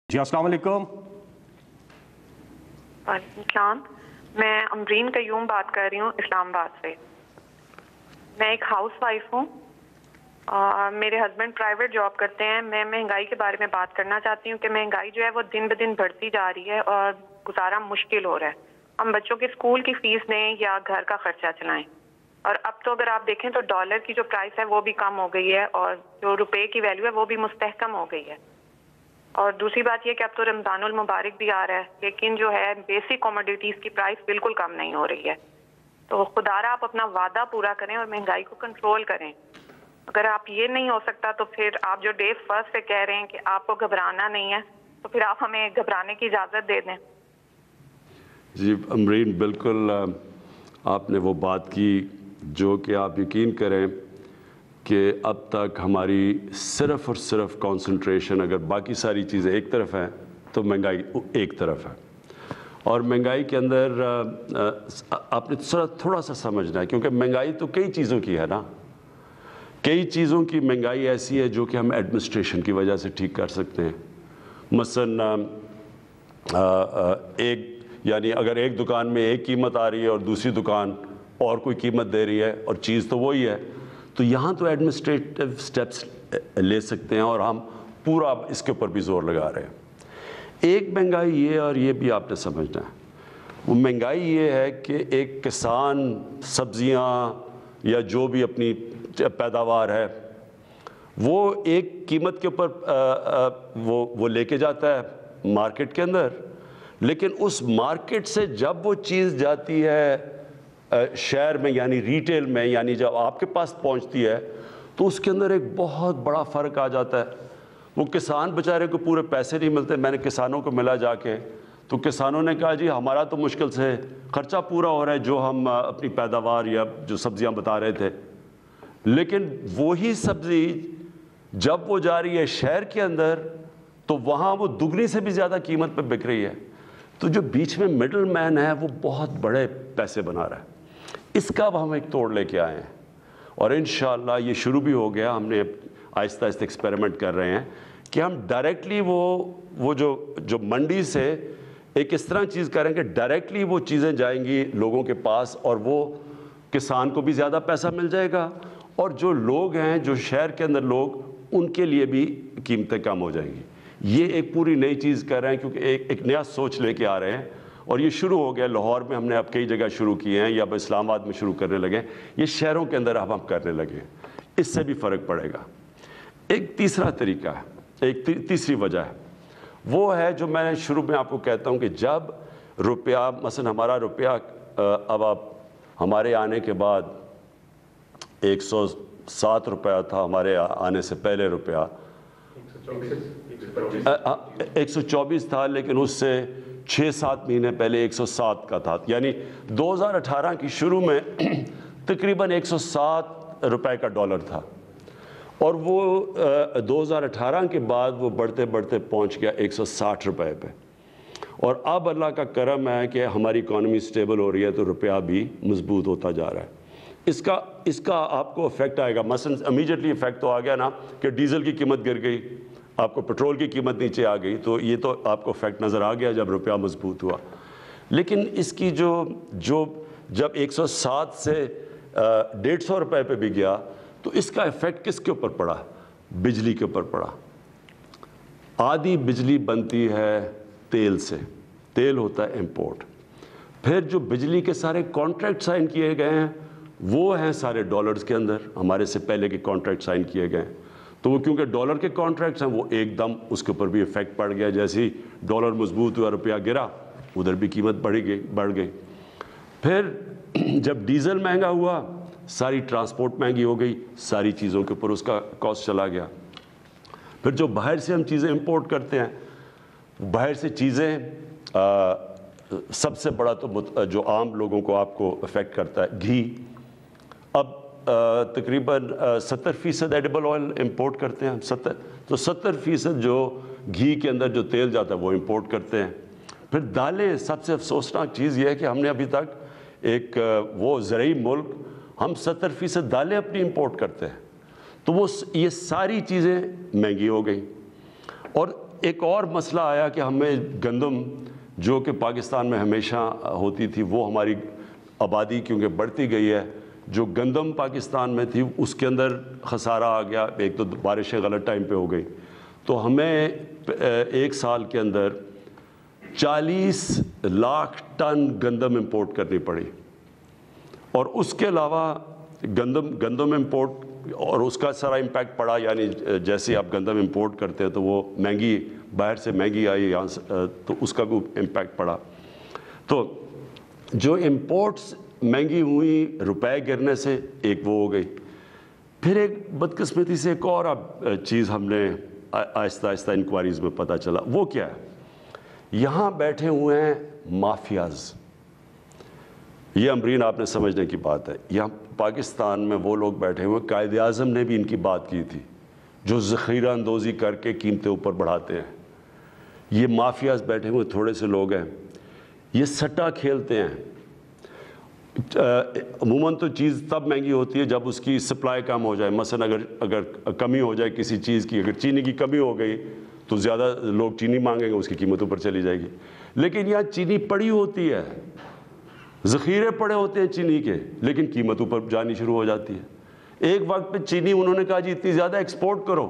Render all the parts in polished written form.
جی السلام علیکم۔ وعلیکم السلام، میں امرین قیوم بات کر رہی ہوں اسلام آباد سے۔ میں ایک ہاؤس وائف ہوں اور میرے ہسبینڈ پرائیویٹ جاب کرتے ہیں۔ میں مہنگائی کے بارے میں بات کرنا چاہتی ہوں کہ مہنگائی جو ہے وہ دن بدن بڑھتی جا رہی ہے اور گزارا مشکل ہو رہا ہے۔ ہم بچوں کے اسکول کی فیس دیں یا گھر کا خرچہ چلائیں، اور اب تو اگر آپ دیکھیں تو ڈالر کی جو پرائس ہے وہ بھی کم ہو گئی ہے اور جو روپے کی ویلیو ہے وہ بھی مستحکم ہو گئی ہے۔ اور دوسری بات یہ کہ اب تو رمضان المبارک بھی آ رہا ہے، لیکن جو ہے بیسک کوموڈیٹیز کی پرائس بالکل کم نہیں ہو رہی ہے۔ تو خدا را آپ اپنا وعدہ پورا کریں اور مہنگائی کو کنٹرول کریں۔ اگر آپ یہ نہیں ہو سکتا تو پھر آپ جو ڈے فرسٹ سے کہہ رہے ہیں کہ آپ کو گھبرانا نہیں ہے، تو پھر آپ ہمیں گھبرانے کی اجازت دے دیں۔ جی امرین، بالکل آپ نے وہ بات کی جو کہ آپ یقین کریں کہ اب تک ہماری صرف اور صرف کانسنٹریشن اگر باقی ساری چیزیں ایک طرف ہیں تو مہنگائی ایک طرف ہے۔ اور مہنگائی کے اندر آپ نے تھوڑا سا سمجھنا ہے، کیونکہ مہنگائی تو کئی چیزوں کی ہے نا۔ کئی چیزوں کی مہنگائی ایسی ہے جو کہ ہم ایڈمنسٹریشن کی وجہ سے ٹھیک کر سکتے ہیں۔ مثلا یعنی اگر ایک دکان میں ایک قیمت آ رہی ہے اور دوسری دکان اور کوئی قیمت دے رہی ہے اور چیز تو وہی ہے، تو یہاں تو ایڈمنسٹریٹو سٹیپس لے سکتے ہیں اور ہم پورا اس کے اوپر بھی زور لگا رہے ہیں۔ ایک مہنگائی یہ، اور یہ بھی آپ نے سمجھنا ہے، وہ مہنگائی یہ ہے کہ ایک کسان سبزیاں یا جو بھی اپنی پیداوار ہے وہ ایک قیمت کے اوپر وہ لے کے جاتا ہے مارکیٹ کے اندر، لیکن اس مارکیٹ سے جب وہ چیز جاتی ہے شہر میں یعنی ریٹیل میں، یعنی جب آپ کے پاس پہنچتی ہے تو اس کے اندر ایک بہت بڑا فرق آ جاتا ہے۔ وہ کسان بیچارے کو پورے پیسے نہیں ملتے۔ میں نے کسانوں کو ملا جا کے، تو کسانوں نے کہا جی ہمارا تو مشکل سے خرچہ پورا ہو رہا ہے جو ہم اپنی پیداوار یا جو سبزیاں بتا رہے تھے، لیکن وہی سبزی جب وہ جا رہی ہے شہر کے اندر تو وہاں وہ دگنی سے بھی زیادہ قیمت پہ بک رہی ہے۔ تو جو بیچ میں مڈل مین ہے وہ بہت بڑے پیسے بنا رہا ہے۔ اس کا اب ہم ایک توڑ لے کے آئے ہیں اور انشاءاللہ یہ شروع بھی ہو گیا۔ ہم نے آہستہ آہستہ ایکسپیریمنٹ کر رہے ہیں کہ ہم ڈائریکٹلی وہ جو منڈی سے ایک اس طرح چیز کریں کہ ڈائریکٹلی وہ چیزیں جائیں گی لوگوں کے پاس اور وہ کسان کو بھی زیادہ پیسہ مل جائے گا، اور جو لوگ ہیں جو شہر کے اندر لوگ ان کے لیے بھی قیمتیں کم ہو جائیں گی۔ یہ ایک پوری نئی چیز کر رہے ہیں کیونکہ ایک نیا سوچ لے کے آ رہے ہیں، اور یہ شروع ہو گیا لاہور میں، ہم نے اب کئی جگہ شروع کیے ہیں، یا اب اسلام آباد میں شروع کرنے لگے، یہ شہروں کے اندر اب ہم کرنے لگے۔ اس سے بھی فرق پڑے گا۔ ایک تیسرا طریقہ ہے، ایک تیسری وجہ ہے، وہ ہے جو میں شروع میں آپ کو کہتا ہوں کہ جب روپیہ مثلا ہمارا روپیہ اب آپ ہمارے آنے کے بعد 107 روپیہ تھا، ہمارے آنے سے پہلے روپیہ 124 تھا، لیکن اس سے 6-7 مہینے پہلے 107 کا تھا، یعنی 2018 کی شروع میں تقریباً 107 روپے کا ڈالر تھا، اور وہ 2018 کے بعد وہ بڑھتے بڑھتے پہنچ گیا 160 روپے پہ۔ اور اب اللہ کا کرم ہے کہ ہماری اکانومی سٹیبل ہو رہی ہے تو روپیہ بھی مضبوط ہوتا جا رہا ہے۔ اس کا آپ کو افیکٹ آئے گا، مثلا امیجیٹلی افیکٹ تو آ گیا نا کہ ڈیزل کی قیمت گر گئی، آپ کو پیٹرول کی قیمت نیچے آ گئی، تو یہ تو آپ کو افیکٹ نظر آ گیا جب روپیہ مضبوط ہوا۔ لیکن اس کی جب 107 سے 150 روپے پہ بھی گیا تو اس کا افیکٹ کس کے اوپر پڑا؟ بجلی کے اوپر پڑا۔ آدھی بجلی بنتی ہے تیل سے، تیل ہوتا ہے امپورٹ، پھر جو بجلی کے سارے کانٹریکٹ سائن کیے گئے ہیں وہ ہیں سارے ڈالرز کے اندر، ہمارے سے پہلے کے کانٹریکٹ سائن کیے گئے ہیں، تو وہ کیونکہ ڈالر کے کانٹریکٹس ہیں وہ ایک دم اس کے اوپر بھی افیکٹ پڑ گیا۔ جیسے ہی ڈالر مضبوط ہوا روپیہ گرا، ادھر بھی قیمت بڑھ گئی۔ پھر جب ڈیزل مہنگا ہوا، ساری ٹرانسپورٹ مہنگی ہو گئی، ساری چیزوں کے اوپر اس کا کاسٹ چلا گیا۔ پھر جو باہر سے ہم چیزیں امپورٹ کرتے ہیں، باہر سے چیزیں سب سے بڑا تو جو عام لوگوں کو آپ کو افیکٹ کرتا ہے گھی۔ اب تقریباً 70% ایڈیبل آئل امپورٹ کرتے ہیں، 70% جو گھی کے اندر جو تیل جاتا ہے وہ امپورٹ کرتے ہیں۔ پھر دالیں، سب سے افسوسناک چیز یہ ہے کہ ہم نے ابھی تک ایک وہ زرعی ملک، ہم 70% دالیں اپنی امپورٹ کرتے ہیں، تو یہ ساری چیزیں مہنگی ہو گئیں۔ اور ایک اور مسئلہ آیا کہ ہمیں گندم جو کہ پاکستان میں ہمیشہ ہوتی تھی وہ ہماری آبادی کیونکہ بڑھتی گئی ہے، جو گندم پاکستان میں تھی اس کے اندر خسارہ آ گیا، ایک تو بارشیں غلط ٹائم پہ ہو گئی، تو ہمیں ایک سال کے اندر 40 لاکھ ٹن گندم امپورٹ کرنی پڑی، اور اس کے علاوہ گندم امپورٹ اور اس کا سارا امپیکٹ پڑا، یعنی جیسے آپ گندم امپورٹ کرتے ہیں تو وہ مہنگی، باہر سے مہنگی آئی یہاں سے، تو اس کا بھی امپیکٹ پڑا۔ تو جو امپورٹس مہنگی ہوئی روپے گرنے سے ایک وہ ہو گئی، پھر ایک بدقسمتی سے ایک اور اب چیز ہم نے آہستہ آہستہ انکوائریز میں پتہ چلا، وہ کیا ہے؟ یہاں بیٹھے ہوئے ہیں مافیاز۔ یہ امرین آپ نے سمجھنے کی بات ہے، یہاں پاکستان میں وہ لوگ بیٹھے ہوئے، قائد اعظم نے بھی ان کی بات کی تھی، جو ذخیرہ اندوزی کر کے قیمتیں اوپر بڑھاتے ہیں۔ یہ مافیاز بیٹھے ہوئے تھوڑے سے لوگ ہیں، یہ سٹا کھیلتے ہیں۔ عموماً تو چیز تب مہنگی ہوتی ہے جب اس کی سپلائی کم ہو جائے، مثلا اگر کمی ہو جائے کسی چیز کی، اگر چینی کی کمی ہو گئی تو زیادہ لوگ چینی مانگیں گے، اس کی قیمت اوپر چلی جائے گی۔ لیکن یہاں چینی پڑی ہوتی ہے، ذخیرے پڑے ہوتے ہیں چینی کے، لیکن قیمت اوپر جانی شروع ہو جاتی ہے۔ ایک وقت پہ چینی انہوں نے کہا جی اتنی زیادہ ایکسپورٹ کرو،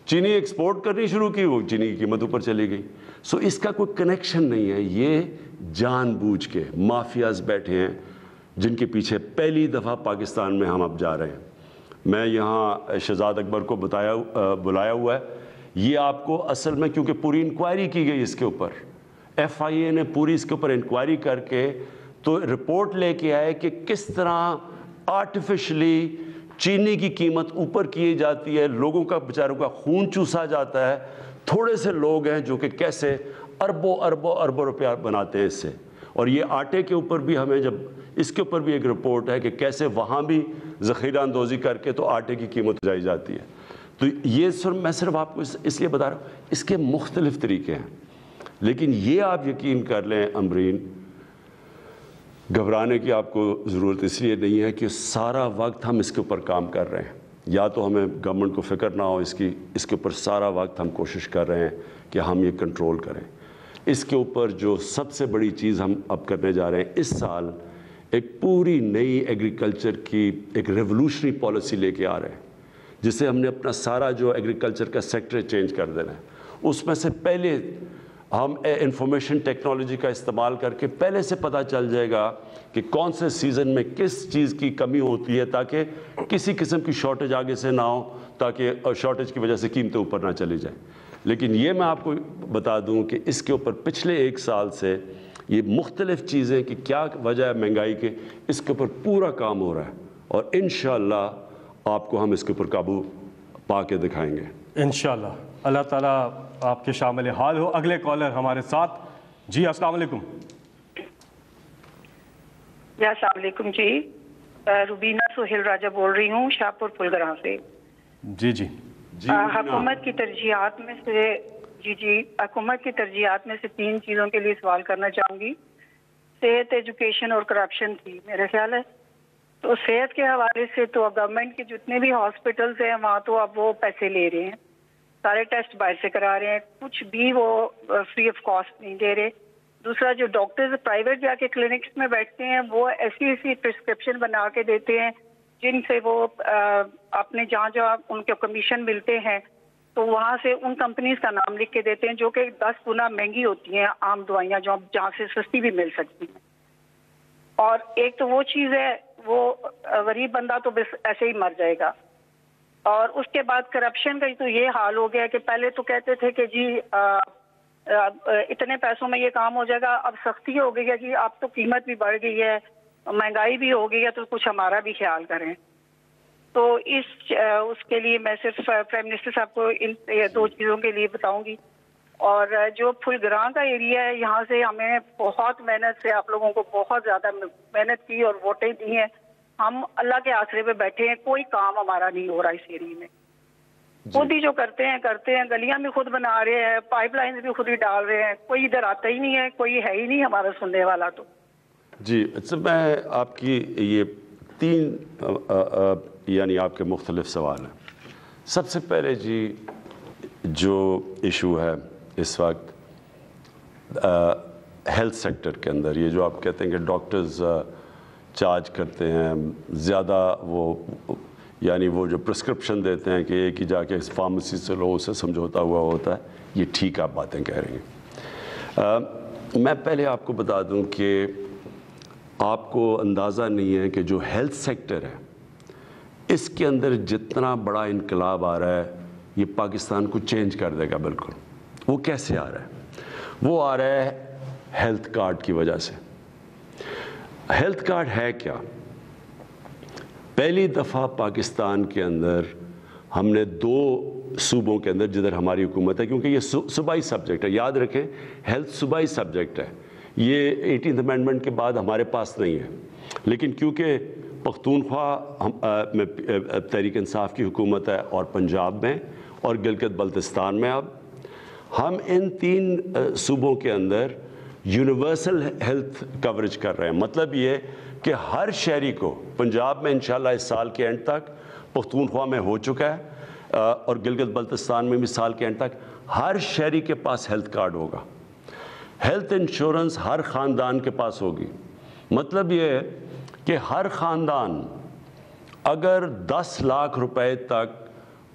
چینی ایکسپورٹ کرنی شروع کی، وہ چینی کی قیمت اوپر چلی گئی۔ سو اس کا کوئی کنیکشن نہیں ہے، یہ جان بوجھ کے مافیاز بیٹھے ہیں جن کے پیچھے پہلی دفعہ پاکستان میں ہم اب جا رہے ہیں۔ میں یہاں شہزاد اکبر کو بلایا ہوا ہے، یہ آپ کو اصل میں کیونکہ پوری انکوائری کی گئی اس کے اوپر، ایف آئی اے نے پوری اس کے اوپر انکوائری کر کے تو رپورٹ لے کے آئے کہ کس طرح آرٹیفیشلی چینی کی قیمت اوپر کی جاتی ہے، لوگوں کا بیچاروں کا خون چوسا جاتا ہے۔ تھوڑے سے لوگ ہیں جو کہ کیسے اربوں اربوں اربوں روپیہ بناتے ہیں اس سے۔ اور یہ آٹے کے اوپر بھی ہمیں جب اس کے اوپر بھی ایک رپورٹ ہے کہ کیسے وہاں بھی ذخیرہ اندوزی کر کے تو آٹے کی قیمت جائی جاتی ہے۔ تو یہ میں صرف آپ کو اس لیے بتا رہا ہوں، اس کے مختلف طریقے ہیں، لیکن یہ آپ یقین کر لیں امرین، گھبرانے کی آپ کو ضرورت اس لیے نہیں ہے کہ سارا وقت ہم اس کے اوپر کام کر رہے ہیں، یا تو ہمیں گورنمنٹ کو فکر نہ ہو اس کے اوپر سارا وقت ہم کوشش کر رہے ہیں کہ ہم یہ کنٹرول کریں۔ اس کے اوپر جو سب سے بڑی چیز ہم اب کرنے جا رہے ہیں، اس سال ایک پوری نئی ایگریکلچر کی ایک ریولوشنری پالیسی لے کے آ رہے ہیں، جس سے ہم نے اپنا سارا جو ایگریکلچر کا سیکٹر چینج کر دینا ہے۔ اس میں سے پہلے ہم انفارمیشن ٹیکنالوجی کا استعمال کر کے پہلے سے پتہ چل جائے گا کہ کون سے سیزن میں کس چیز کی کمی ہوتی ہے، تاکہ کسی قسم کی شارٹیج آگے سے نہ ہو، تاکہ شارٹیج کی وجہ سے قیمتیں اوپر نہ چلی جائیں۔ لیکن یہ میں آپ کو بتا دوں کہ اس کے اوپر پچھلے ایک سال سے یہ مختلف چیزیں کہ کیا وجہ ہے مہنگائی کے، اس کے اوپر پورا کام ہو رہا ہے، اور انشاءاللہ آپ کو ہم اس کے اوپر قابو پا کے دکھائیں گے انشاءاللہ۔ اللہ تعالیٰ آپ کے شامل حال ہو۔ اگلے کالر ہمارے ساتھ۔ جی السلام علیکم۔ جی السلام علیکم جی، روبینہ سہیل راجہ بول رہی ہوں شاہپور پھلگراں سے۔ جی جی حکومت کی ترجیحات میں سے حکومت کی ترجیحات میں سے 3 چیزوں کے لیے سوال کرنا چاہوں گی۔ صحت، ایجوکیشن اور کرپشن تھی میرا خیال ہے۔ تو صحت کے حوالے سے تو گورنمنٹ کے جتنے بھی ہاسپٹلز ہیں وہاں تو اب وہ پیسے لے رہے ہیں، سارے ٹیسٹ باہر سے کرا رہے ہیں، کچھ بھی وہ فری آف کاسٹ نہیں دے رہے۔ دوسرا، جو ڈاکٹرز پرائیویٹ جا کے کلینکس میں بیٹھتے ہیں وہ ایسی پرسکرپشن بنا کے دیتے ہیں جن سے وہ اپنے جہاں ان کے کمیشن ملتے ہیں تو وہاں سے ان کمپنیز کا نام لکھ کے دیتے ہیں، جو کہ 10 گنا مہنگی ہوتی ہیں عام دوائیاں جہاں سے سستی بھی مل سکتی ہیں۔ اور ایک تو وہ چیز ہے، وہ غریب بندہ تو بس ایسے ہی مر جائے گا۔ اور اس کے بعد کرپشن کا تو یہ حال ہو گیا کہ پہلے تو کہتے تھے کہ جی اتنے پیسوں میں یہ کام ہو جائے گا، اب سختی ہو گئی ہے کہ اب تو قیمت بھی بڑھ گئی ہے، مہنگائی بھی ہو گئی ہے، تو کچھ ہمارا بھی خیال کریں۔ تو اس کے لیے میں صرف پرائم منسٹر صاحب کو ان 2 چیزوں کے لیے بتاؤں گی۔ اور جو پھلگراں کا ایریا ہے، یہاں سے ہمیں بہت محنت سے آپ لوگوں کو بہت زیادہ محنت کی اور ووٹیں دی ہیں، ہم اللہ کے آسرے پہ بیٹھے ہیں، کوئی کام ہمارا نہیں ہو رہا اس ایریا میں۔ خود ہی جو کرتے ہیں، گلیاں بھی خود بنا رہے ہیں، پائپ لائنز بھی خود ہی ڈال رہے ہیں، کوئی ادھر آتا ہی نہیں ہے، کوئی ہے ہی نہیں ہمارا سننے والا۔ تو جی اچھا، میں آپ کی یہ 3 یعنی آپ کے مختلف سوال ہیں۔ سب سے پہلے جی جو ایشو ہے اس وقت ہیلتھ سیکٹر کے اندر. یہ جو آپ کہتے ہیں کہ ڈاکٹرز چارج کرتے ہیں زیادہ، وہ یعنی وہ جو پرسکرپشن دیتے ہیں کہ ایک ہی جا کے اس فارمیسی سے لو، اسے سمجھوتا ہوا ہوتا ہے، یہ ٹھیک آپ باتیں کہہ رہے ہیں. میں پہلے آپ کو بتا دوں کہ آپ کو اندازہ نہیں ہے کہ جو ہیلتھ سیکٹر ہے اس کے اندر جتنا بڑا انقلاب آ رہا ہے یہ پاکستان کو چینج کر دے گا بالکل. وہ کیسے آ رہا ہے؟ وہ آ رہا ہے ہیلتھ کارڈ کی وجہ سے. ہیلتھ کارڈ ہے کیا؟ پہلی دفعہ پاکستان کے اندر ہم نے 2 صوبوں کے اندر جدھر ہماری حکومت ہے، کیونکہ یہ صوبائی سبجیکٹ ہے، یاد رکھیں ہیلتھ صوبائی سبجیکٹ ہے، یہ 18th امینڈمنٹ کے بعد ہمارے پاس نہیں ہے. لیکن کیونکہ پختونخوا میں تحریک انصاف کی حکومت ہے اور پنجاب میں اور گلگت بلتستان میں، اب ہم ان 3 صوبوں کے اندر یونیورسل ہیلتھ کوریج کر رہے ہیں. مطلب یہ کہ ہر شہری کو، پنجاب میں انشاءاللہ اس سال کے اینڈ تک، پختونخوا میں ہو چکا ہے اور گلگت بلتستان میں بھی سال کے اینڈ تک ہر شہری کے پاس ہیلتھ کارڈ ہوگا. ہیلتھ انشورنس ہر خاندان کے پاس ہوگی. مطلب یہ ہے کہ ہر خاندان اگر 10 لاکھ روپے تک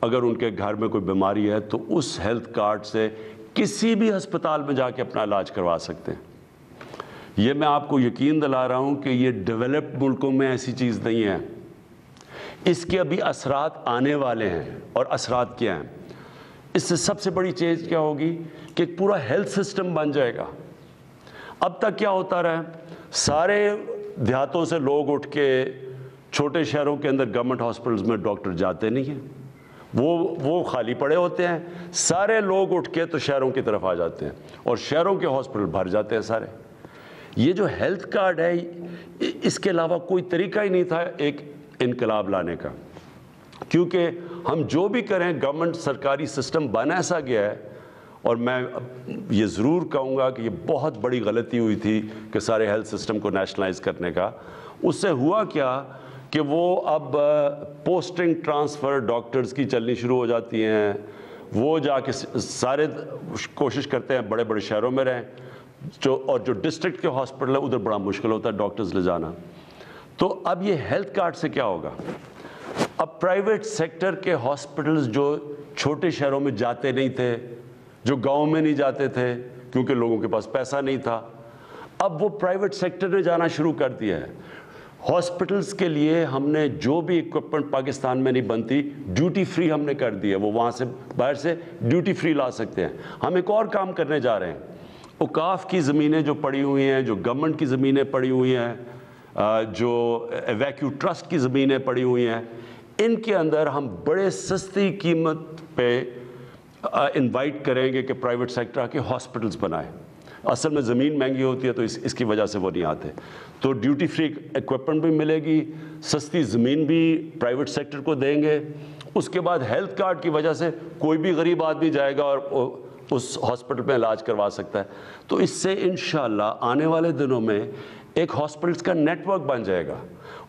اگر ان کے گھر میں کوئی بیماری ہے تو اس ہیلتھ کارڈ سے کسی بھی ہسپتال میں جا کے اپنا علاج کروا سکتے ہیں. یہ میں آپ کو یقین دلا رہا ہوں کہ یہ ڈیولپڈ ملکوں میں ایسی چیز نہیں ہے. اس کے ابھی اثرات آنے والے ہیں. اور اثرات کیا ہیں؟ اس سے سب سے بڑی چیز کیا ہوگی کہ ایک پورا ہیلتھ سسٹم بن جائے گا. اب تک کیا ہوتا رہا ہے، سارے دیہاتوں سے لوگ اٹھ کے چھوٹے شہروں کے اندر گورنمنٹ ہاسپٹلز میں ڈاکٹر جاتے نہیں ہیں، وہ خالی پڑے ہوتے ہیں. سارے لوگ اٹھ کے تو شہروں کی طرف آ جاتے ہیں اور شہروں کے ہاسپٹل بھر جاتے ہیں سارے. یہ جو ہیلتھ کارڈ ہے اس کے علاوہ کوئی طریقہ ہی نہیں تھا ایک انقلاب لانے کا، کیونکہ ہم جو بھی کریں گورنمنٹ سرکاری سسٹم بن ایسا گیا ہے. اور میں یہ ضرور کہوں گا کہ یہ بہت بڑی غلطی ہوئی تھی کہ سارے ہیلتھ سسٹم کو نیشنلائز کرنے کا. اس سے ہوا کیا کہ وہ اب پوسٹنگ ٹرانسفر ڈاکٹرز کی چلنی شروع ہو جاتی ہیں. وہ جا کے سارے کوشش کرتے ہیں بڑے بڑے شہروں میں رہیں، اور جو ڈسٹرکٹ کے ہاسپٹل ہے ادھر بڑا مشکل ہوتا ہے ڈاکٹرز لے جانا. تو اب یہ ہیلتھ کارڈ سے کیا ہوگا؟ اب پرائیویٹ سیکٹر کے ہاسپٹلز جو چھوٹے شہروں میں جاتے نہیں تھے، جو گاؤں میں نہیں جاتے تھے کیونکہ لوگوں کے پاس پیسہ نہیں تھا، اب وہ پرائیویٹ سیکٹر نے جانا شروع کر دیا ہے. ہاسپٹلز کے لیے ہم نے جو بھی اکوپمنٹ پاکستان میں نہیں بنتی ڈیوٹی فری ہم نے کر دی ہے. وہ وہاں سے باہر سے ڈیوٹی فری لا سکتے ہیں. ہم ایک اور کام کرنے جا رہے ہیں. اوقاف کی زمینیں جو پڑی ہوئی ہیں، جو گورنمنٹ کی زمینیں پڑی ہوئی ہیں، جو ویکیو ٹرسٹ کی زمینیں پڑی ہوئی ہیں، ان کے اندر ہم بڑے سستی قیمت پہ انوائٹ کریں گے کہ پرائیویٹ سیکٹر آ کے ہاسپٹلز بنائیں. اصل میں زمین مہنگی ہوتی ہے تو اس کی وجہ سے وہ نہیں آتے. تو ڈیوٹی فری ایکوپمنٹ بھی ملے گی، سستی زمین بھی پرائیویٹ سیکٹر کو دیں گے. اس کے بعد ہیلتھ کارڈ کی وجہ سے کوئی بھی غریب آدمی جائے گا اور اس ہاسپٹل میں علاج کروا سکتا ہے. تو اس سے انشاءاللہ آنے والے دنوں میں ایک ہاسپٹلز کا نیٹ ورک بن جائے گا.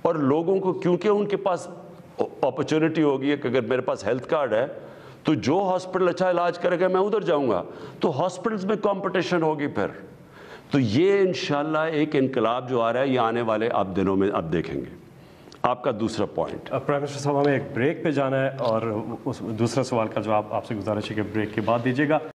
اور لوگوں کو کیونکہ ان کے پاس اپرچونٹی ہوگی کہ اگر میرے پاس ہیلتھ کارڈ ہے تو جو ہاسپٹل اچھا علاج کرے گا میں ادھر جاؤں گا. تو ہاسپٹلز میں کمپٹیشن ہوگی پھر. تو یہ انشاءاللہ ایک انقلاب جو آ رہا ہے یہ آنے والے آپ دنوں میں آپ دیکھیں گے. آپ کا دوسرا پوائنٹ. پرائم منسٹر صاحب ہمیں ایک بریک پہ جانا ہے اور اس دوسرا سوال کا جواب آپ سے گزارش ہے کہ بریک کے بعد دیجیے گا.